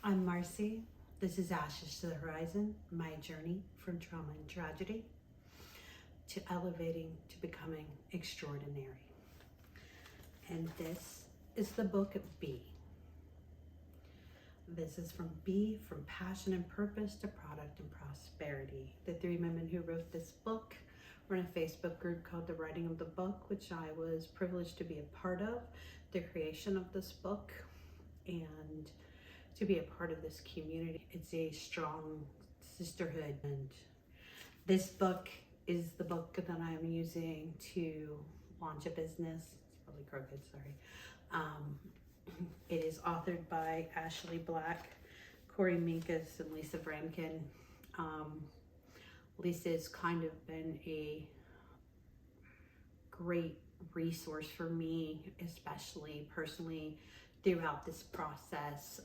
I'm Marcy. This is Ashes to the Horizon, my journey from trauma and tragedy to elevating to becoming extraordinary. And this is the book of B. This is from B, from passion and purpose to product and prosperity. The three women who wrote this book were in a Facebook group called The Writing of the Book, which I was privileged to be a part of, the creation of this book, and to be a part of this community. It's a strong sisterhood, and this book is the book that I am using to launch a business. It's probably crooked, sorry. It is authored by Ashley Black, Corey Minkus, and Lisa Brankin. Lisa's kind of been a great resource for me, especially personally, throughout this process.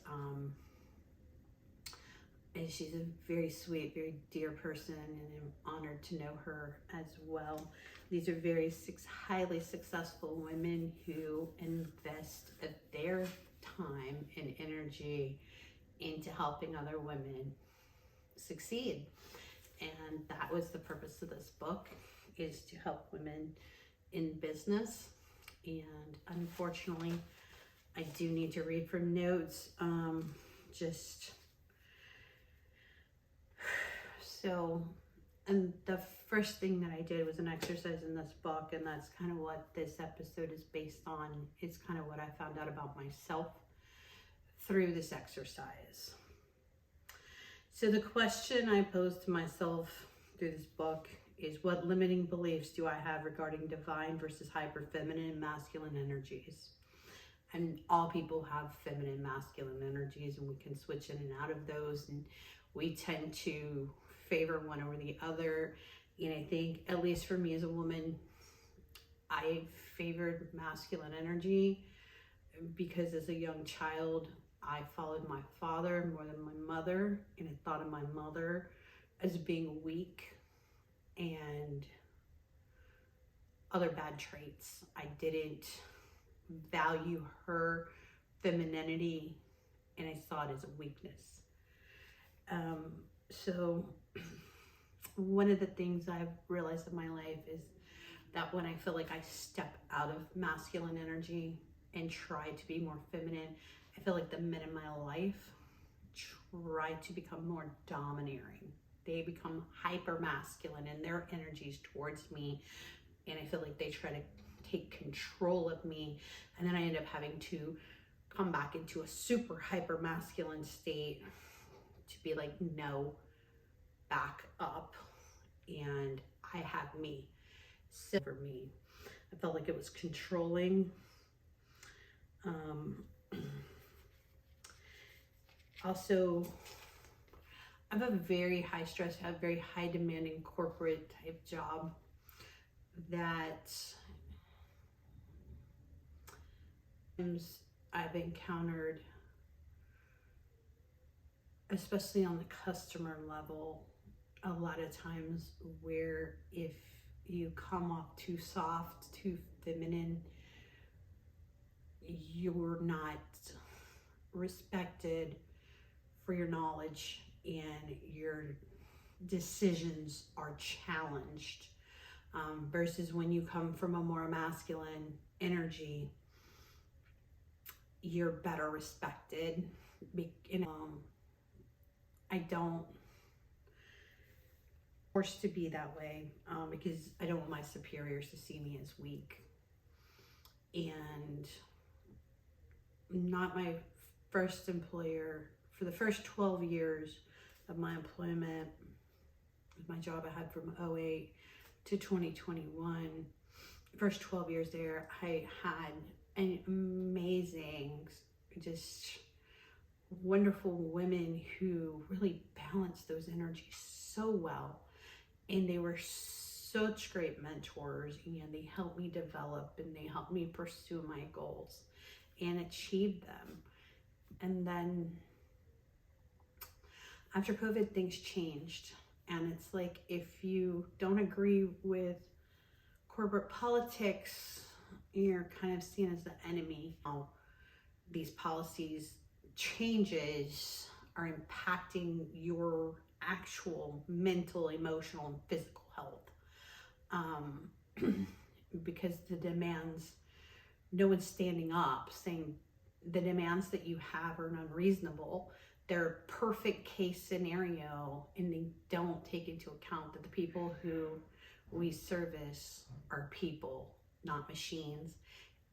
And she's a very sweet, very dear person, and I'm honored to know her as well. These are very highly successful women who invest their time and energy into helping other women succeed. And that was the purpose of this book, is to help women in business. And unfortunately, I do need to read from notes. And the first thing that I did was an exercise in this book, and that's kind of what this episode is based on. It's kind of what I found out about myself through this exercise. So the question I posed to myself through this book is, what limiting beliefs do I have regarding divine versus hyper feminine and masculine energies? And all people have feminine, masculine energies, and we can switch in and out of those. And we tend to favor one over the other. And I think, at least for me as a woman, I favored masculine energy because as a young child, I followed my father more than my mother. And I thought of my mother as being weak and other bad traits. I didn't value her femininity, and I saw it as a weakness. So one of the things I've realized in my life is that when I feel like I step out of masculine energy and try to be more feminine, I feel like the men in my life try to become more domineering. They become hyper masculine in their energies towards me, and I feel like they try to take control of me, and then I end up having to come back into a super hyper masculine state to be like, no, back up, and I have me. So for me, I felt like it was controlling. Also, I have a very high stress, I have a very high demanding corporate type job that I've encountered, especially on the customer level, a lot of times where if you come off too soft, too feminine, you're not respected for your knowledge and your decisions are challenged, versus when you come from a more masculine energy, you're better respected. I don't force to be that way, because I don't want my superiors to see me as weak. And not my first employer. For the first 12 years of my employment, my job I had from 2008 to 2021, first 12 years there, I had an amazing, just wonderful women who really balanced those energies so well. And they were such great mentors, and they helped me develop, and they helped me pursue my goals and achieve them. And then after COVID, things changed. And it's like, if you don't agree with corporate politics, you're kind of seen as the enemy. These policies changes are impacting your actual mental, emotional, and physical health. Because the demands, no one's standing up saying the demands that you have are unreasonable. They're perfect case scenario, and they don't take into account that the people who we service are people, not machines.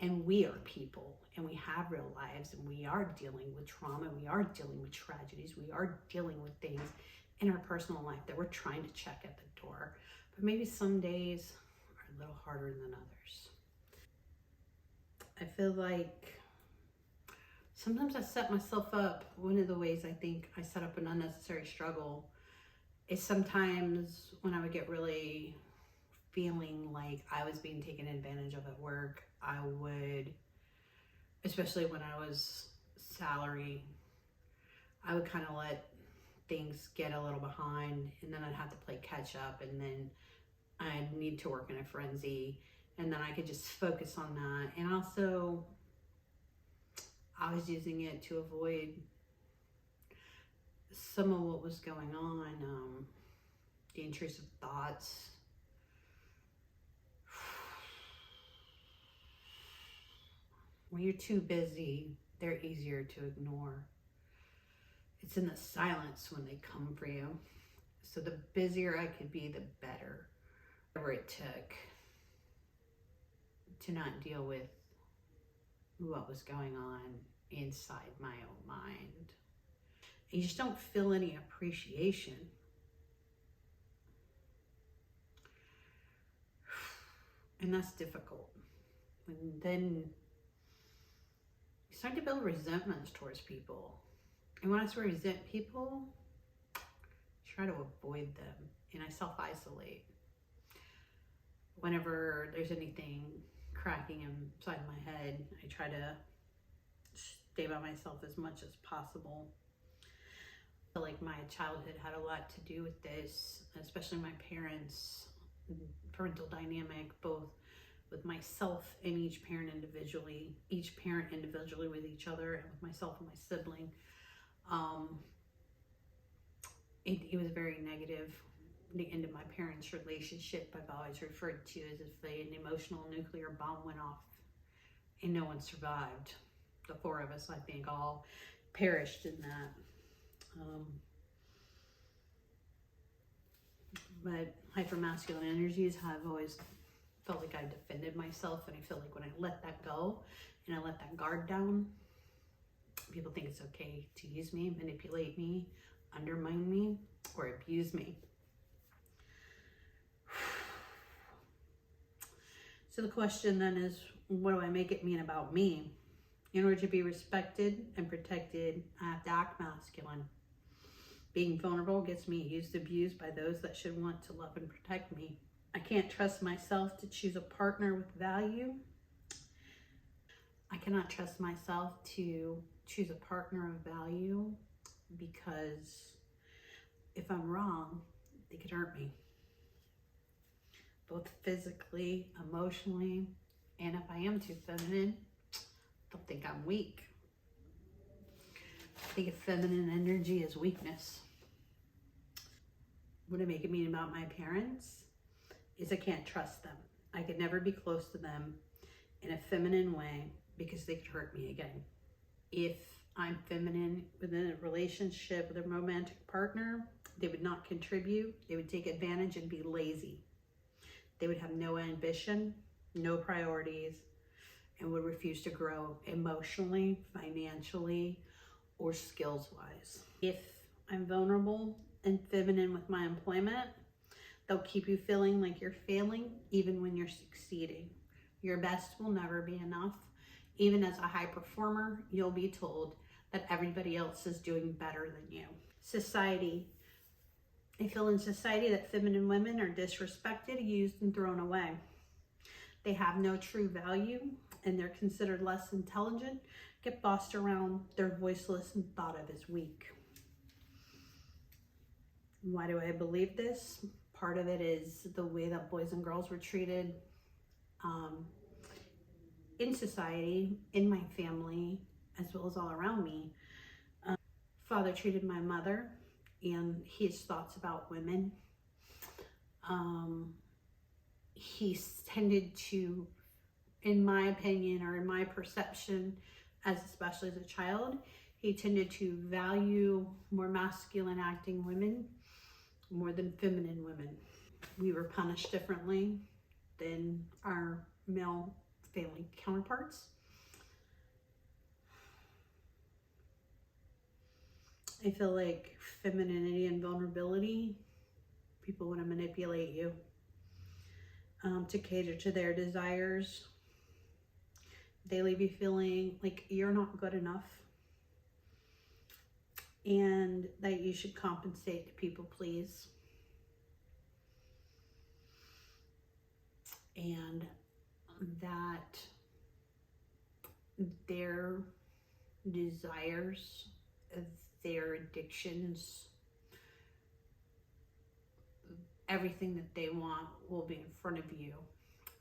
And we are people, and we have real lives, and we are dealing with trauma, we are dealing with tragedies, we are dealing with things in our personal life that we're trying to check at the door. But maybe some days are a little harder than others. I feel like sometimes I set myself up. One of the ways I think I set up an unnecessary struggle is sometimes when I would get really feeling like I was being taken advantage of at work, I would, especially when I was salary, I would kind of let things get a little behind, and then I'd have to play catch up, and then I'd need to work in a frenzy, and then I could just focus on that. And also, I was using it to avoid some of what was going on, the intrusive thoughts. When you're too busy, they're easier to ignore. It's in the silence when they come for you. So the busier I could be, the better. Whatever it took to not deal with what was going on inside my own mind. You just don't feel any appreciation. And that's difficult. And then you start to build resentments towards people. And when I sort of resent people, I try to avoid them, and I self-isolate. Whenever there's anything cracking inside my head, I try to stay by myself as much as possible. I feel like my childhood had a lot to do with this, especially my parents' parental dynamic, both with myself and each parent individually with each other, and with myself and my sibling. It was very negative. The end of my parents' relationship, I've always referred to as if an emotional nuclear bomb went off and no one survived. The four of us, I think, all perished in that. But hypermasculine energies have always felt like I defended myself, and I feel like when I let that go and I let that guard down, people think it's okay to use me, manipulate me, undermine me, or abuse me. So the question then is, what do I make it mean about me? In order to be respected and protected, I have to act masculine. Being vulnerable gets me used, abused by those that should want to love and protect me. I can't trust myself to choose a partner with value. I cannot trust myself to choose a partner of value, because if I'm wrong, they could hurt me. Both physically, emotionally, and if I am too feminine, they'll think I'm weak. I think of feminine energy as weakness. What I make it mean about my parents is I can't trust them. I could never be close to them in a feminine way because they could hurt me again. If I'm feminine within a relationship with a romantic partner, they would not contribute. They would take advantage and be lazy. They would have no ambition, no priorities, and would refuse to grow emotionally, financially, or skills-wise. If I'm vulnerable and feminine with my employment, they'll keep you feeling like you're failing even when you're succeeding. Your best will never be enough. Even as a high performer, you'll be told that everybody else is doing better than you. Society. I feel in society that feminine women are disrespected, used, and thrown away. They have no true value, and they're considered less intelligent, get bossed around, they're voiceless and thought of as weak. Why do I believe this? Part of it is the way that boys and girls were treated in society, in my family, as well as all around me. father treated my mother and his thoughts about women. He tended to, in my opinion or in my perception, especially as a child, he tended to value more masculine acting women more than feminine women. We were punished differently than our male family counterparts. I feel like femininity and vulnerability, people want to manipulate you to cater to their desires. They leave you feeling like you're not good enough and that you should compensate to people please. And that their desires, their addictions, everything that they want will be in front of you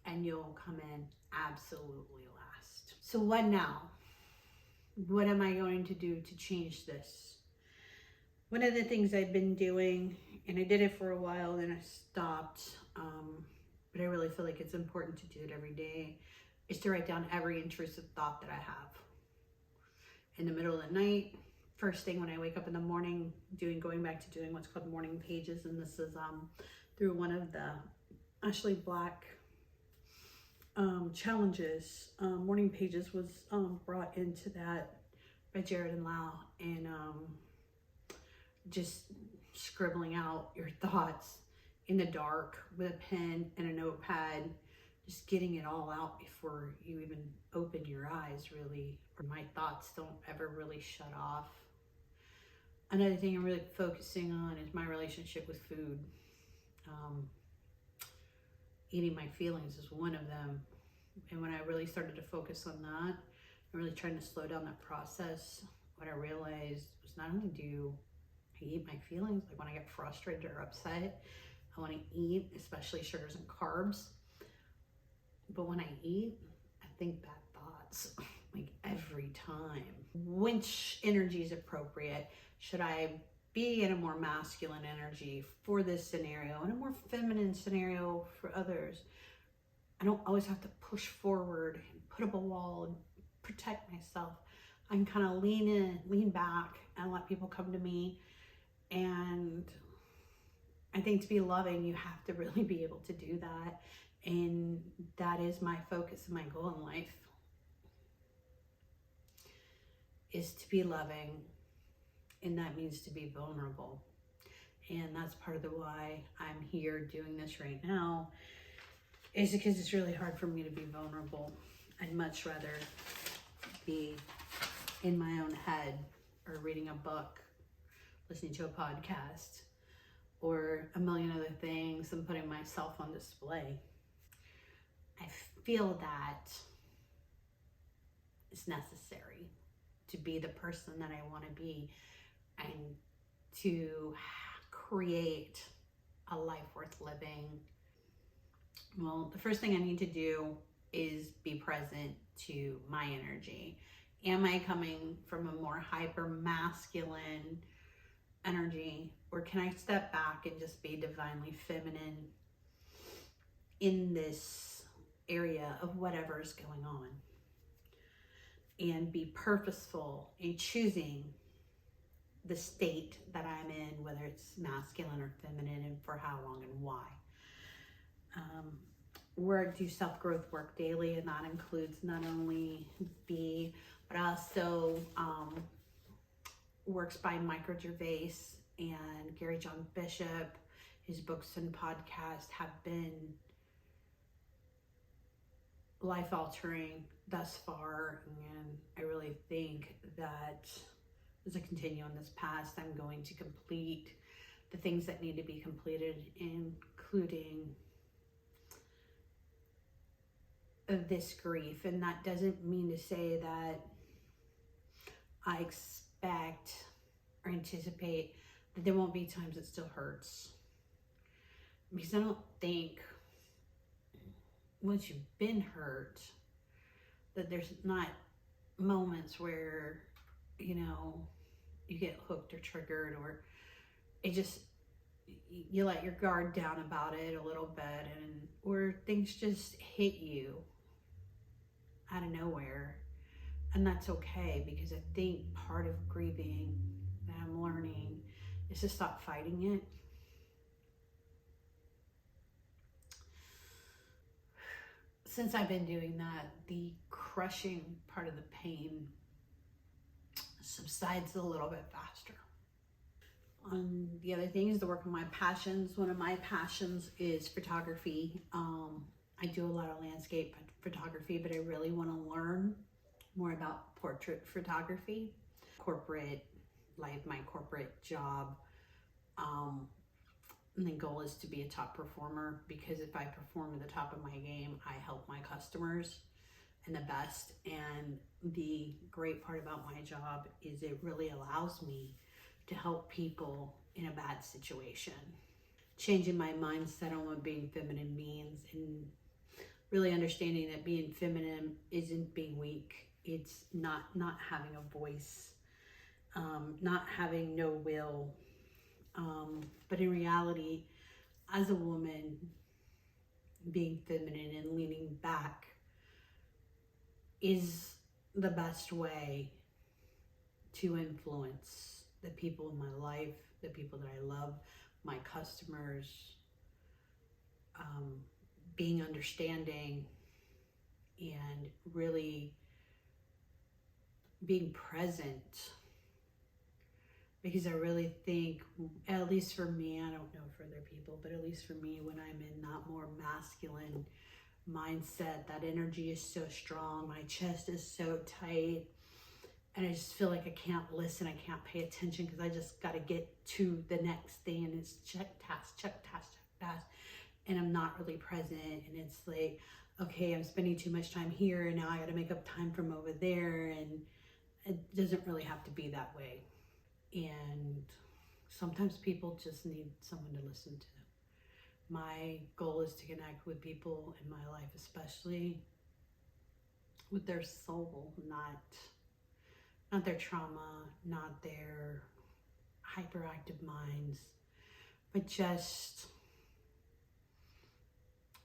and you'll come in absolutely last. So what now? What am I going to do to change this? One of the things I've been doing, and I did it for a while, then I stopped, but I really feel like it's important to do it every day, is to write down every intrusive thought that I have. In the middle of the night, first thing when I wake up in the morning, going back to doing what's called morning pages, and this is through one of the Ashley Black challenges. Morning pages was brought into that by Jared and Lau, and just scribbling out your thoughts in the dark with a pen and a notepad, just getting it all out before you even open your eyes, really. Or my thoughts don't ever really shut off. Another thing I'm really focusing on is my relationship with food. Eating my feelings is one of them. And when I really started to focus on that, I'm really trying to slow down that process, what I realized was not only do I eat my feelings, like when I get frustrated or upset, I want to eat, especially sugars and carbs. But when I eat, I think bad thoughts, like every time. Which energy is appropriate? Should I be in a more masculine energy for this scenario and a more feminine scenario for others? I don't always have to push forward and put up a wall and protect myself. I can kind of lean in, lean back, and let people come to me. And I think to be loving, you have to really be able to do that. And that is my focus and my goal in life, is to be loving. And that means to be vulnerable. And that's part of the why I'm here doing this right now, is because it's really hard for me to be vulnerable. I'd much rather be in my own head or reading a book, listening to a podcast, or a million other things than putting myself on display. I feel that it's necessary to be the person that I want to be and to create a life worth living. Well, the first thing I need to do is be present to my energy. Am I coming from a more hyper masculine energy, or can I step back and just be divinely feminine in this area of whatever is going on, and be purposeful in choosing the state that I'm in, whether it's masculine or feminine, and for how long and why. I do self-growth work daily, and that includes not only but also works by Micro Gervais and Gary John Bishop. His books and podcasts have been life-altering thus far, and I really think that as I continue on this path, I'm going to complete the things that need to be completed, including this grief. And that doesn't mean to say that I expect or anticipate that there won't be times it still hurts, because I don't think once you've been hurt that there's not moments where, you get hooked or triggered, or it just, you let your guard down about it a little bit, and or things just hit you out of nowhere. And that's okay, because I think part of grieving that I'm learning is to stop fighting it. Since I've been doing that, the crushing part of the pain subsides a little bit faster. The other thing is to work on my passions. One of my passions is photography. I do a lot of landscape photography, but I really want to learn more about portrait photography. Corporate life, my corporate job, and the goal is to be a top performer, because if I perform at the top of my game, I help my customers and the best. And the great part about my job is it really allows me to help people in a bad situation. Changing my mindset on what being feminine means, and really understanding that being feminine isn't being weak. It's not having a voice, not having no will. But in reality, as a woman, being feminine and leaning back is the best way to influence the people in my life, the people that I love, my customers, being understanding, and really being present. Because I really think, at least for me, I don't know for other people, but at least for me, when I'm in that more masculine mindset, that energy is so strong, my chest is so tight, and I just feel like I can't listen, I can't pay attention, because I just got to get to the next thing, and it's check, task, and I'm not really present. And it's like, okay, I'm spending too much time here, and now I got to make up time from over there, and it doesn't really have to be that way. And sometimes people just need someone to listen to them. My goal is to connect with people in my life, especially with their soul, not their trauma, not their hyperactive minds, but just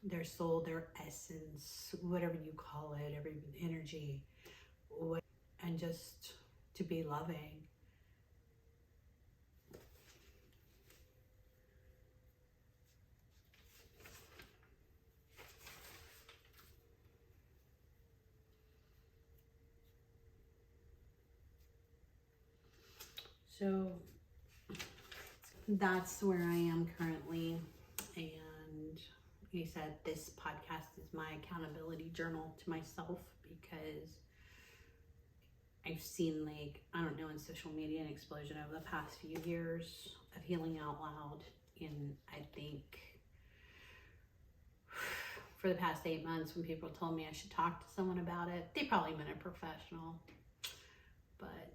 their soul, their essence, whatever you call it, every energy, and just to be loving. So that's where I am currently. And like I said, this podcast is my accountability journal to myself, because I've seen, like, I don't know, in social media, an explosion over the past few years of healing out loud. And I think for the past 8 months, when people told me I should talk to someone about it, they probably meant a professional, but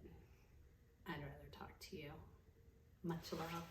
I'd rather talk to you. Much love.